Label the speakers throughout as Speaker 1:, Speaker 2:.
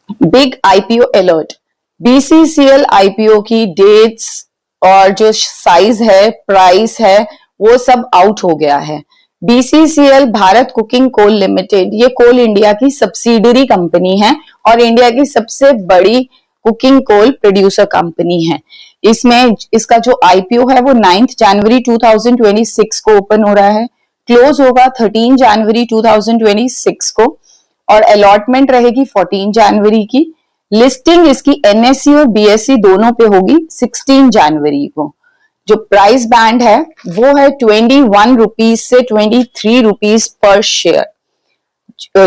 Speaker 1: Big IPO alert. BCCL IPO की dates और जो साइज है, प्राइस है, वो सब आउट हो गया है। BCCL Bharat cooking coal limited, ये कोल इंडिया की सब्सिडरी कंपनी है और इंडिया की सबसे बड़ी कुकिंग कोल प्रोड्यूसर कंपनी है। इसमें इसका जो आईपीओ है वो 9 जनवरी 2026 को ओपन हो रहा है, क्लोज होगा 13 जनवरी 2026 को और अलॉटमेंट रहेगी 14 जनवरी की। लिस्टिंग इसकी एनएससी और बीएससी दोनों पे होगी 16 जनवरी को। जो प्राइस बैंड है वो है 21 रुपीज से 23 रुपीज पर शेयर।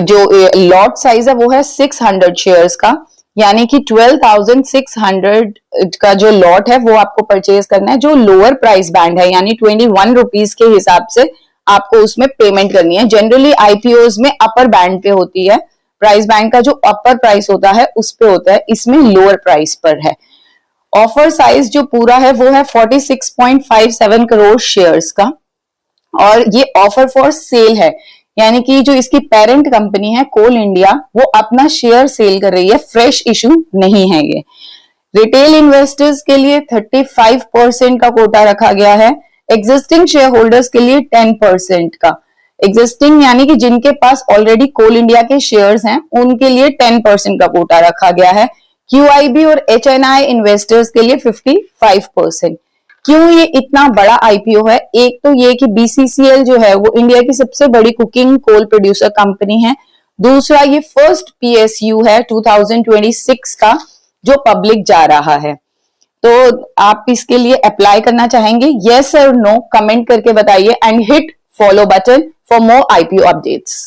Speaker 1: जो लॉट साइज है वो है 600 शेयर्स का, यानी कि 12,600 का जो लॉट है वो आपको परचेज करना है। जो लोअर प्राइस बैंड है यानी 21 रुपीज के हिसाब से आपको उसमें पेमेंट करनी है। जनरली आईपीओ में अपर बैंड पे होती है, प्राइस बैंड का जो अपर प्राइस होता है उस पे होता है, इसमें लोअर प्राइस पर है। ऑफर साइज जो पूरा है वो है 46.57 करोड़ शेयर्स का और ये ऑफर फॉर सेल है, यानी कि जो इसकी पेरेंट कंपनी है कोल इंडिया वो अपना शेयर सेल कर रही है, फ्रेश इशू नहीं है ये। रिटेल इन्वेस्टर्स के लिए 35% का कोटा रखा गया है, एग्जिस्टिंग शेयर होल्डर्स के लिए 10% का। एग्जिस्टिंग यानी कि जिनके पास ऑलरेडी कोल इंडिया के शेयर्स हैं उनके लिए 10% का कोटा रखा गया है। क्यूआईबी और एचएनआई इन्वेस्टर्स के लिए 55%। क्यों ये इतना बड़ा आईपीओ है? एक तो ये कि बीसीसीएल जो है वो इंडिया की सबसे बड़ी कुकिंग कोल प्रोड्यूसर कंपनी है। दूसरा, ये फर्स्ट पीएसयू है 2026 का जो पब्लिक जा रहा है। तो आप इसके लिए अप्लाई करना चाहेंगे? यस और नो कमेंट करके बताइए and hit follow button for more IPO updates.